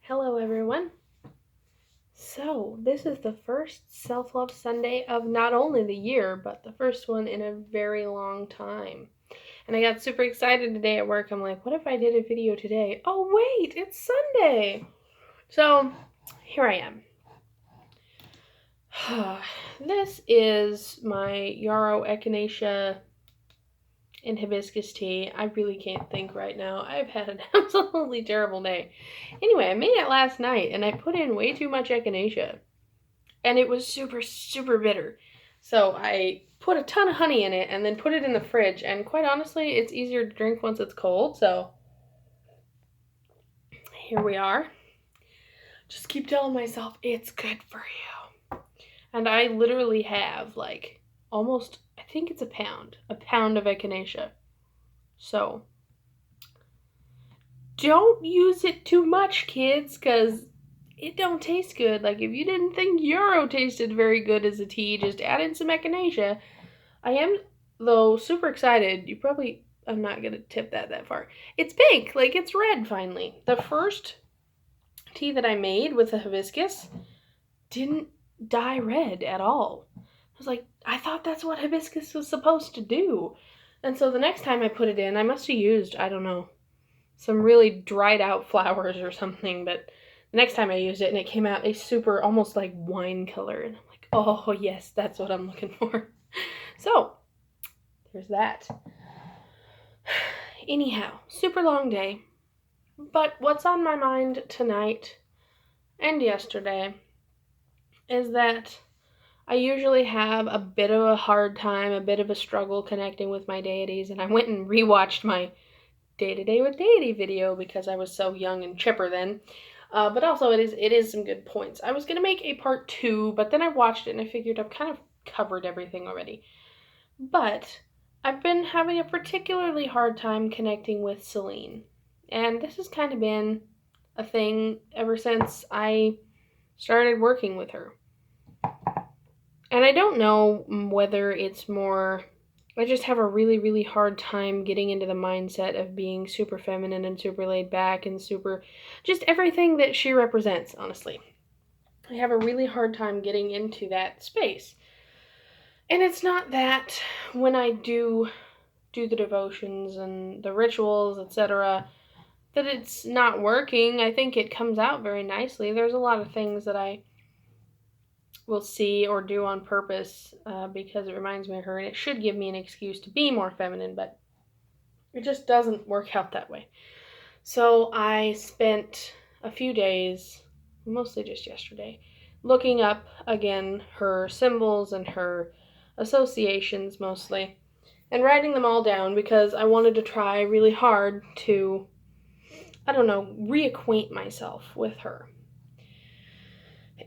Hello everyone. So, this is the first Self-Love Sunday of not only the year, but the first one in a very long time. And I got super excited today at work. I'm like, what if I did a video today? Oh wait, it's Sunday! So, here I am. This is my Yarrow Echinacea and hibiscus tea. I really can't think right now. I've had an absolutely terrible day. Anyway, I made it last night and I put in way too much echinacea. And it was super, super bitter. So I put a ton of honey in it and then put it in the fridge. And quite honestly, it's easier to drink once it's cold. So here we are. Just keep telling myself it's good for you. And I literally have like almost, I think it's a pound of echinacea. So don't use it too much, kids, because it don't taste good. Like, if you didn't think Yarrow tasted very good as a tea, just add in some echinacea. I am, though, super excited. I'm not going to tip that far. It's pink. Like, it's red, finally. The first tea that I made with the hibiscus didn't dye red at all. I was like, I thought that's what hibiscus was supposed to do. And so the next time I put it in, I must have used, I don't know, some really dried out flowers or something, but the next time I used it and it came out a super, almost like wine color. And I'm like, oh yes, that's what I'm looking for. So, there's that. Anyhow, super long day. But what's on my mind tonight and yesterday is that I usually have a bit of a hard time, a bit of a struggle connecting with my deities, and I went and rewatched my Day-to-Day with Deity video because I was so young and chipper then. But also it is some good points. I was going to make a part 2, but then I watched it and I figured I've kind of covered everything already. But I've been having a particularly hard time connecting with Celine. And this has kind of been a thing ever since I started working with her. And I don't know whether it's more, I just have a really, really hard time getting into the mindset of being super feminine and super laid back and super, just everything that she represents, honestly. I have a really hard time getting into that space. And it's not that when I do the devotions and the rituals, etc., that it's not working. I think it comes out very nicely. There's a lot of things that I will see or do on purpose because it reminds me of her, and it should give me an excuse to be more feminine, but it just doesn't work out that way. So I spent a few days, mostly just yesterday, looking up again her symbols and her associations mostly, and writing them all down because I wanted to try really hard to, reacquaint myself with her.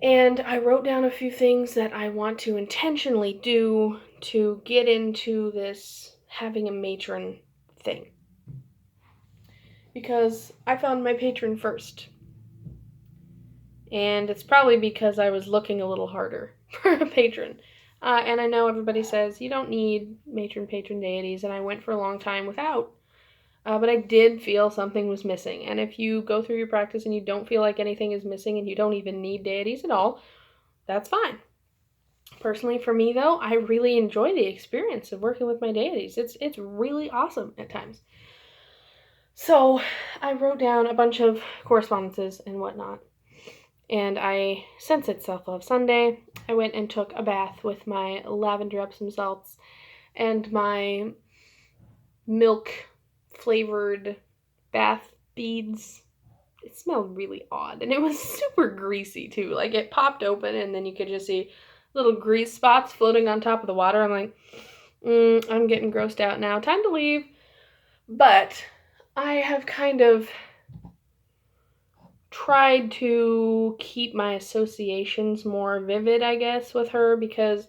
And I wrote down a few things that I want to intentionally do to get into this having a matron thing. Because I found my patron first. And it's probably because I was looking a little harder for a patron. And I know everybody says you don't need patron deities, and I went for a long time without. But I did feel something was missing. And if you go through your practice and you don't feel like anything is missing and you don't even need deities at all, that's fine. Personally, for me, though, I really enjoy the experience of working with my deities. It's really awesome at times. So I wrote down a bunch of correspondences and whatnot. And since it's Self-Love Sunday, I went and took a bath with my lavender Epsom salts and my milk-flavored bath beads. It smelled really odd, and it was super greasy, too. Like, it popped open, and then you could just see little grease spots floating on top of the water. I'm like, I'm getting grossed out now. Time to leave. But I have kind of tried to keep my associations more vivid, I guess, with her, because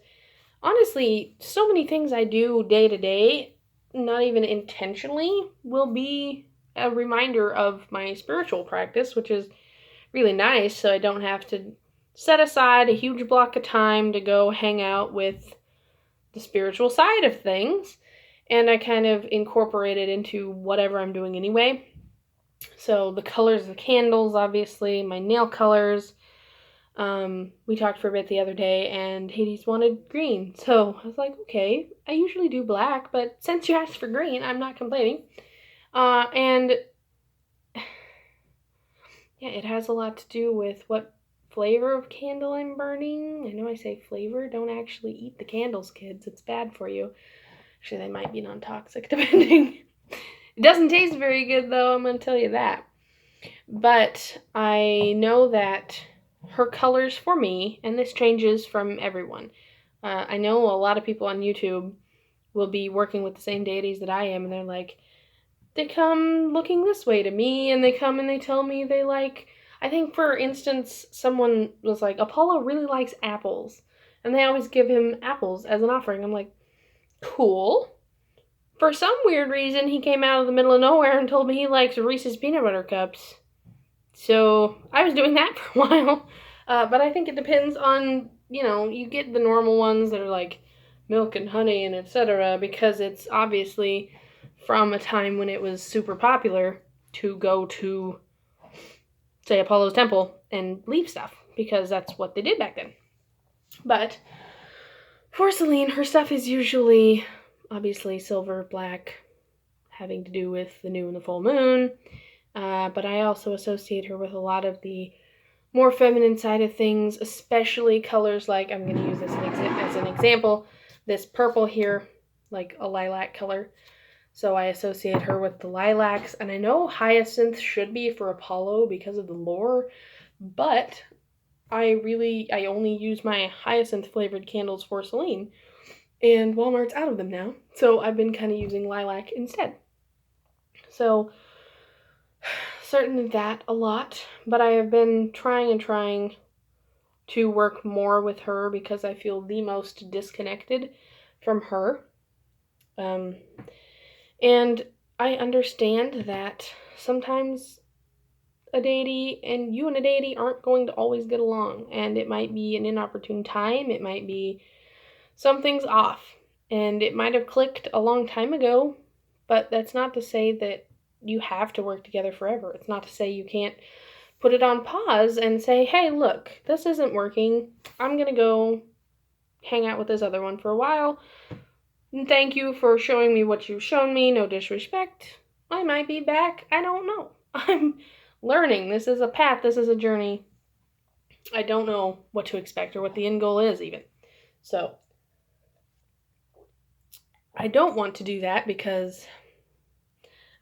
honestly, so many things I do day to day, not even intentionally, will be a reminder of my spiritual practice, which is really nice, so I don't have to set aside a huge block of time to go hang out with the spiritual side of things, and I kind of incorporate it into whatever I'm doing anyway. So the colors of the candles, obviously, my nail colors. We talked for a bit the other day, and Hades wanted green. So I was like, okay, I usually do black, but since you asked for green, I'm not complaining. And yeah, it has a lot to do with what flavor of candle I'm burning. I know I say flavor. Don't actually eat the candles, kids. It's bad for you. Actually, they might be non-toxic, depending. It doesn't taste very good, though, I'm going to tell you that. But I know that her colors for me, and this changes from everyone. I know a lot of people on YouTube will be working with the same deities that I am, and they're like, they come looking this way to me, and they come and they tell me they like. I think, for instance, someone was like, Apollo really likes apples, and they always give him apples as an offering. I'm like, cool. For some weird reason, he came out of the middle of nowhere and told me he likes Reese's peanut butter cups. So I was doing that for a while. But I think it depends on, you get the normal ones that are like milk and honey and etc. because it's obviously from a time when it was super popular to go to, say, Apollo's temple and leave stuff because that's what they did back then. But for Celine, her stuff is usually obviously silver, black, having to do with the new and the full moon. But I also associate her with a lot of the more feminine side of things, especially colors like, I'm going to use this as an example, this purple here, like a lilac color. So I associate her with the lilacs, and I know hyacinth should be for Apollo because of the lore, but I only use my hyacinth flavored candles for Celine, and Walmart's out of them now, so I've been kind of using lilac instead. So certainly that a lot, but I have been trying to work more with her because I feel the most disconnected from her. And I understand that sometimes a deity and you and a deity aren't going to always get along, and it might be an inopportune time, it might be something's off, and it might have clicked a long time ago, but that's not to say that you have to work together forever. It's not to say you can't put it on pause and say, hey, look, this isn't working. I'm going to go hang out with this other one for a while. And thank you for showing me what you've shown me. No disrespect. I might be back. I don't know. I'm learning. This is a path. This is a journey. I don't know what to expect or what the end goal is even. So I don't want to do that because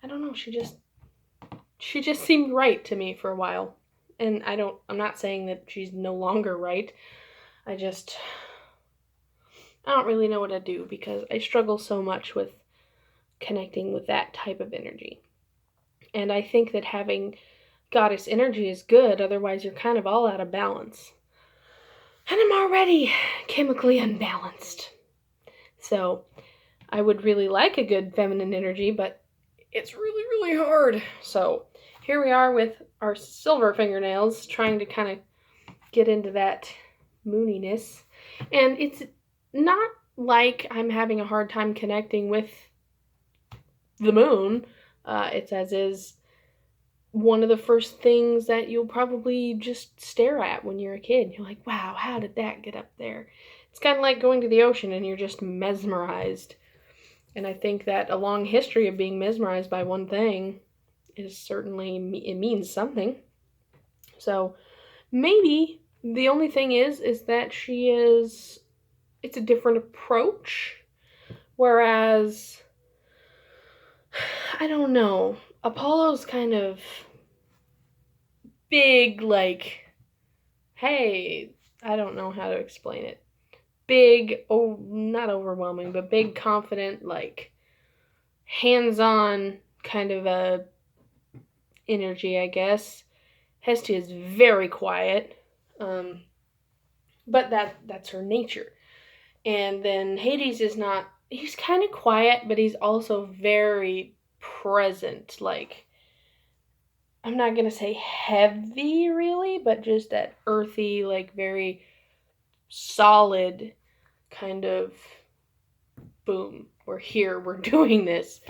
I don't know, she just seemed right to me for a while. And I'm not saying that she's no longer right. I don't really know what to do because I struggle so much with connecting with that type of energy. And I think that having goddess energy is good, otherwise you're kind of all out of balance. And I'm already chemically unbalanced. So I would really like a good feminine energy, but it's really, really hard. So here we are with our silver fingernails, trying to kind of get into that mooniness. And it's not like I'm having a hard time connecting with the moon. It's as is one of the first things that you'll probably just stare at when you're a kid. You're like, wow, how did that get up there? It's kind of like going to the ocean and you're just mesmerized. And I think that a long history of being mesmerized by one thing is certainly, it means something. So maybe the only thing is that it's a different approach. Whereas, I don't know, Apollo's kind of big, like, hey, I don't know how to explain it. Big, not overwhelming, but big, confident, like, hands-on kind of a energy, I guess. Hestia is very quiet, but that's her nature. And then Hades is not, he's kind of quiet, but he's also very present. Like, I'm not going to say heavy, really, but just that earthy, like, very solid kind of, boom, we're here, we're doing this.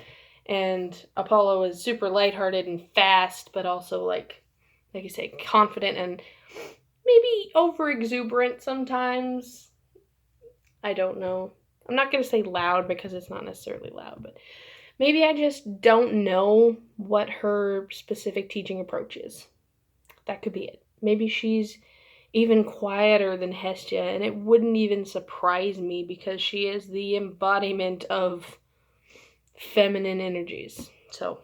And Apollo is super lighthearted and fast, but also like you say, confident and maybe over exuberant sometimes. I don't know. I'm not going to say loud because it's not necessarily loud, but maybe I just don't know what her specific teaching approach is. That could be it. Maybe she's even quieter than Hestia, and it wouldn't even surprise me because she is the embodiment of feminine energies. So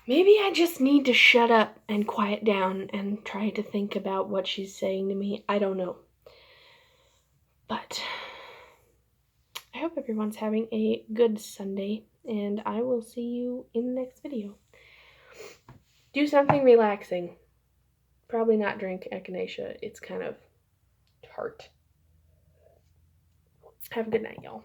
maybe I just need to shut up and quiet down and try to think about what she's saying to me. I don't know. But I hope everyone's having a good Sunday, and I will see you in the next video. Do something relaxing. Probably not drink echinacea. It's kind of tart. Have a good night, y'all.